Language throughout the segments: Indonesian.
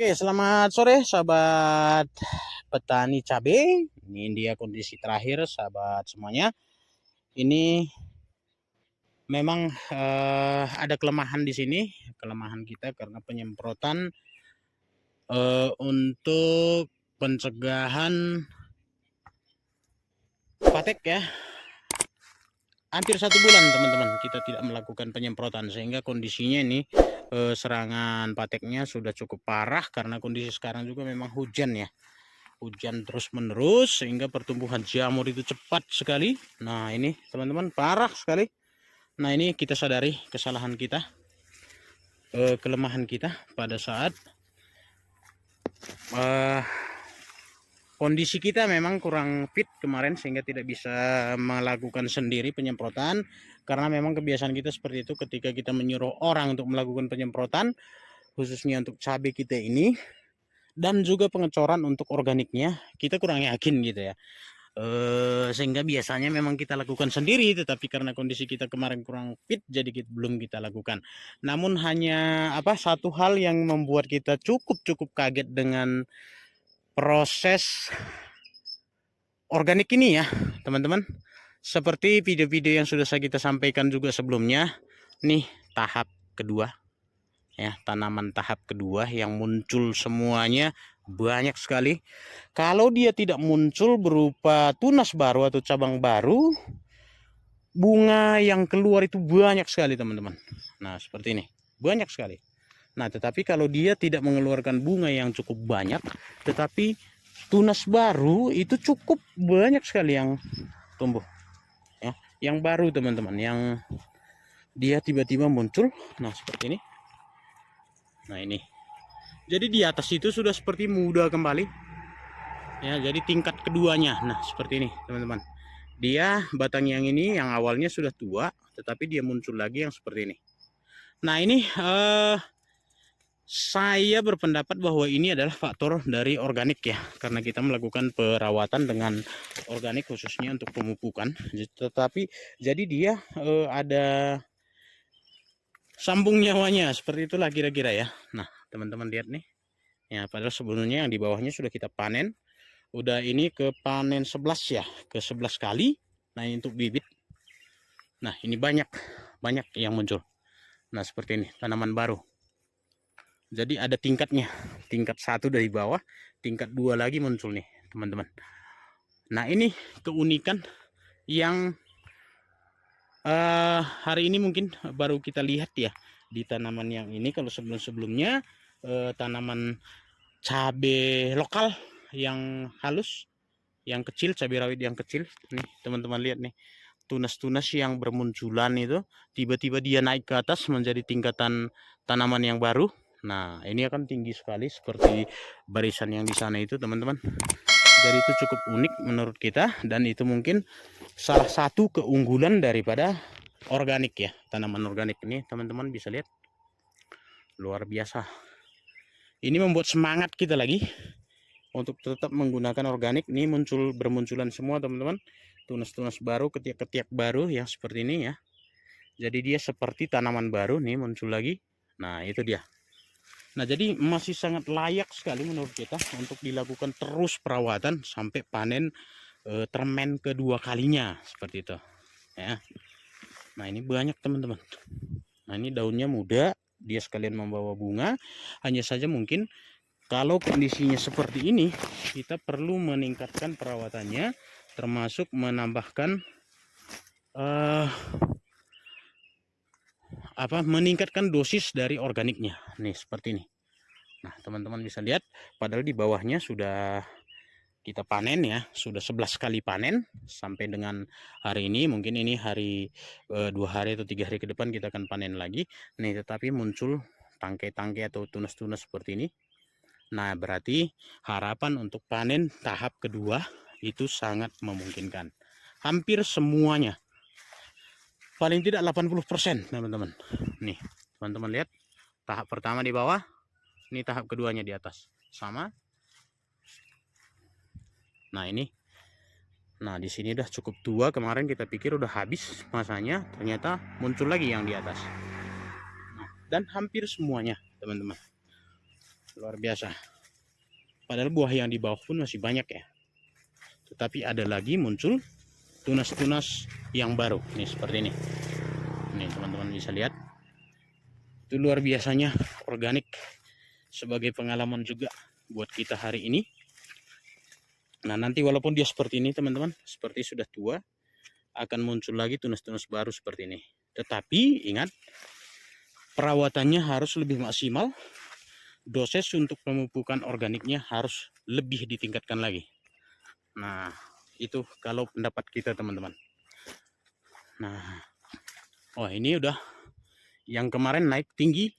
Oke, selamat sore sahabat petani cabai. Ini dia kondisi terakhir sahabat semuanya. Ini memang ada kelemahan di sini, kelemahan kita karena penyemprotan untuk pencegahan patek ya. Hampir 1 bulan teman-teman kita tidak melakukan penyemprotan sehingga kondisinya ini serangan pateknya sudah cukup parah karena kondisi sekarang juga memang hujan ya. Hujan terus menerus sehingga pertumbuhan jamur itu cepat sekali. Nah ini teman-teman parah sekali. Nah ini kita sadari kesalahan kita, kelemahan kita pada saat kondisi kita memang kurang fit kemarin sehingga tidak bisa melakukan sendiri penyemprotan karena memang kebiasaan kita seperti itu ketika kita menyuruh orang untuk melakukan penyemprotan khususnya untuk cabai kita ini dan juga pengecoran untuk organiknya kita kurang yakin gitu ya. Sehingga biasanya memang kita lakukan sendiri, tetapi karena kondisi kita kemarin kurang fit jadi belum kita lakukan. Namun hanya satu hal yang membuat kita cukup kaget dengan proses organik ini ya teman-teman, seperti video-video yang sudah kita sampaikan juga sebelumnya. Nih tahap kedua ya, tanaman tahap kedua yang muncul semuanya banyak sekali. Kalau dia tidak muncul berupa tunas baru atau cabang baru, bunga yang keluar itu banyak sekali teman-teman. Nah seperti ini, banyak sekali. Nah tetapi kalau dia tidak mengeluarkan bunga yang cukup banyak, tetapi tunas baru itu cukup banyak sekali yang tumbuh ya, yang baru teman-teman, yang dia tiba-tiba muncul. Nah seperti ini. Nah ini, jadi di atas itu sudah seperti muda kembali ya, jadi tingkat keduanya. Nah seperti ini teman-teman, dia batang yang ini yang awalnya sudah tua tetapi dia muncul lagi yang seperti ini. Nah ini saya berpendapat bahwa ini adalah faktor dari organik ya, karena kita melakukan perawatan dengan organik khususnya untuk pemupukan. Tetapi jadi dia ada sambung nyawanya, seperti itulah kira-kira ya. Nah teman-teman lihat nih ya, padahal sebelumnya yang di bawahnya sudah kita panen, udah ini ke panen 11 ya, ke 11 kali. Nah ini untuk bibit. Nah ini banyak yang muncul. Nah seperti ini tanaman baru. Jadi ada tingkatnya, tingkat 1 dari bawah, tingkat 2 lagi muncul nih teman-teman. Nah ini keunikan yang hari ini mungkin baru kita lihat ya di tanaman yang ini. Kalau sebelum-sebelumnya tanaman cabai lokal yang halus, yang kecil, cabai rawit yang kecil nih teman-teman lihat nih, tunas-tunas yang bermunculan itu tiba-tiba dia naik ke atas menjadi tingkatan tanaman yang baru. Nah ini akan tinggi sekali seperti barisan yang di sana itu teman-teman. Jadi itu cukup unik menurut kita, dan itu mungkin salah satu keunggulan daripada organik ya, tanaman organik ini teman-teman bisa lihat luar biasa. Ini membuat semangat kita lagi untuk tetap menggunakan organik. Ini bermunculan semua teman-teman, tunas-tunas baru, ketiak-ketiak baru yang seperti ini ya. Jadi dia seperti tanaman baru nih muncul lagi. Nah itu dia. Nah jadi masih sangat layak sekali menurut kita untuk dilakukan terus perawatan sampai panen termen kedua kalinya seperti itu ya. Nah ini banyak teman-teman. Nah ini daunnya muda, dia sekalian membawa bunga. Hanya saja mungkin kalau kondisinya seperti ini kita perlu meningkatkan perawatannya, termasuk menambahkan meningkatkan dosis dari organiknya nih seperti ini. Nah teman-teman bisa lihat padahal di bawahnya sudah kita panen ya, sudah 11 kali panen sampai dengan hari ini. Mungkin ini hari 2 hari atau 3 hari ke depan kita akan panen lagi nih, tetapi muncul tangkai-tangkai atau tunas-tunas seperti ini. Nah berarti harapan untuk panen tahap kedua itu sangat memungkinkan, hampir semuanya, paling tidak 80% teman-teman. Nih teman-teman lihat, tahap pertama di bawah, ini tahap keduanya di atas sama. Nah ini, nah di sini udah cukup tua, kemarin kita pikir udah habis masanya, ternyata muncul lagi yang di atas. Nah, dan hampir semuanya teman-teman. luar biasa. Padahal buah yang di bawah pun masih banyak ya, tetapi ada lagi muncul tunas-tunas yang baru nih seperti ini. Nih teman-teman bisa lihat, itu luar biasanya organik, sebagai pengalaman juga buat kita hari ini. Nah nanti walaupun dia seperti ini teman-teman, seperti sudah tua, akan muncul lagi tunas-tunas baru seperti ini. Tetapi ingat, perawatannya harus lebih maksimal, dosis untuk pemupukan organiknya harus lebih ditingkatkan lagi. Nah itu kalau pendapat kita teman-teman. Nah, oh ini udah yang kemarin naik tinggi.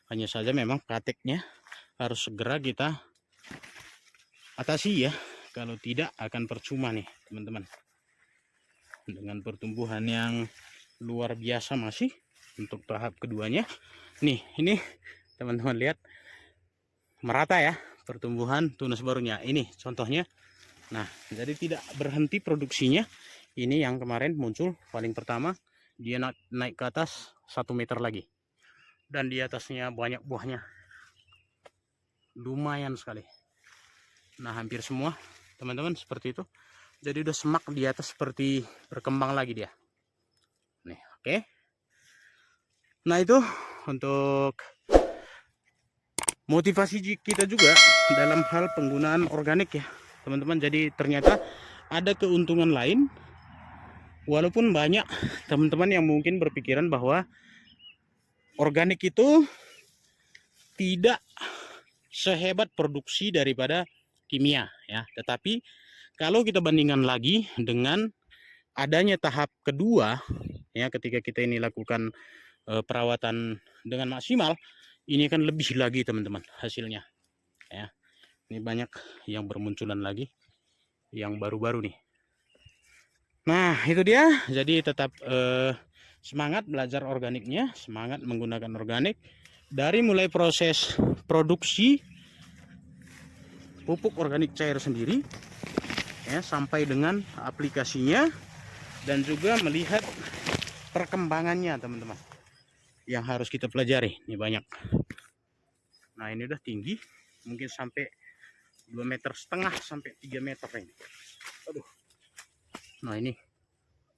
Hanya saja memang prakteknya harus segera kita atasi ya, kalau tidak akan percuma nih teman-teman. Dengan pertumbuhan yang luar biasa masih untuk tahap keduanya. Nih, ini teman-teman lihat merata ya pertumbuhan tunas barunya. Ini contohnya. Nah, jadi tidak berhenti produksinya. Ini yang kemarin muncul paling pertama, dia naik ke atas 1 meter lagi. Dan di atasnya banyak buahnya. Lumayan sekali. Nah, hampir semua teman-teman seperti itu. Jadi udah semak di atas seperti berkembang lagi dia. Nih, oke. Nah, itu untuk motivasi kita juga dalam hal penggunaan organik ya, teman-teman. Jadi ternyata ada keuntungan lain. Walaupun banyak teman-teman yang mungkin berpikiran bahwa organik itu tidak sehebat produksi daripada kimia ya. Tetapi kalau kita bandingkan lagi dengan adanya tahap kedua ya, ketika kita ini lakukan perawatan dengan maksimal, ini akan lebih lagi teman-teman hasilnya ya. Ini banyak yang bermunculan lagi yang baru-baru nih. Nah itu dia, jadi tetap semangat belajar organiknya, semangat menggunakan organik dari mulai proses produksi pupuk organik cair sendiri ya, sampai dengan aplikasinya, dan juga melihat perkembangannya teman-teman yang harus kita pelajari. Ini banyak. Nah ini udah tinggi, mungkin sampai 2,5 meter sampai 3 meter ini. Aduh. Nah ini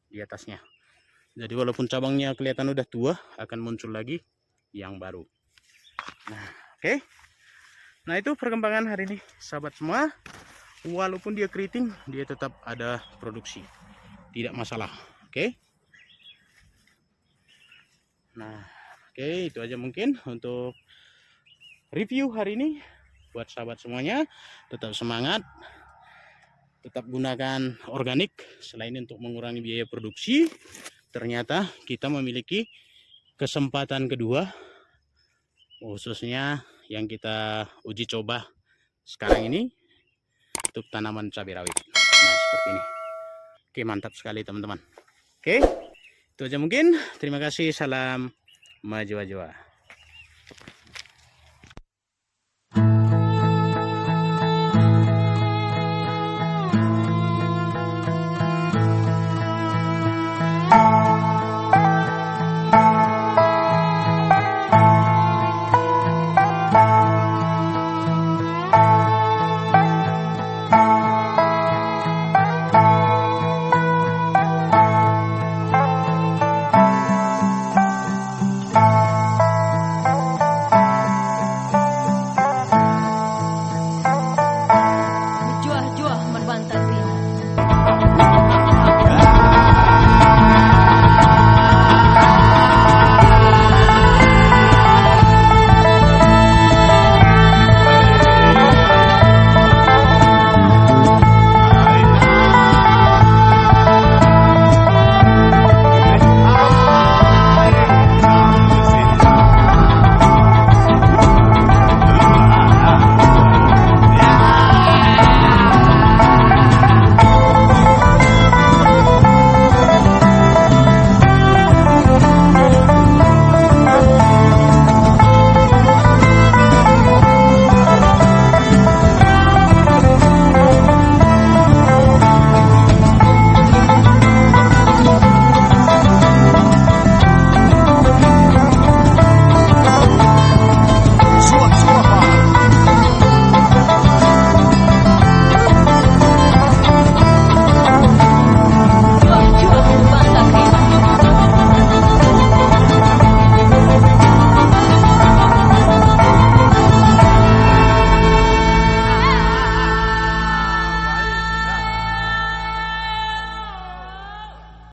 di atasnya. Jadi walaupun cabangnya kelihatan udah tua, akan muncul lagi yang baru. Nah oke. Nah itu perkembangan hari ini sahabat semua. Walaupun dia keriting, dia tetap ada produksi, tidak masalah. Oke. Nah oke, itu aja mungkin untuk review hari ini. Buat sahabat semuanya, tetap semangat, tetap gunakan organik. Selain untuk mengurangi biaya produksi, ternyata kita memiliki kesempatan kedua, khususnya yang kita uji coba sekarang ini untuk tanaman cabai rawit. Nah seperti ini. Oke, mantap sekali teman-teman. Oke, itu aja mungkin. Terima kasih. Salam Majwa-Jwa.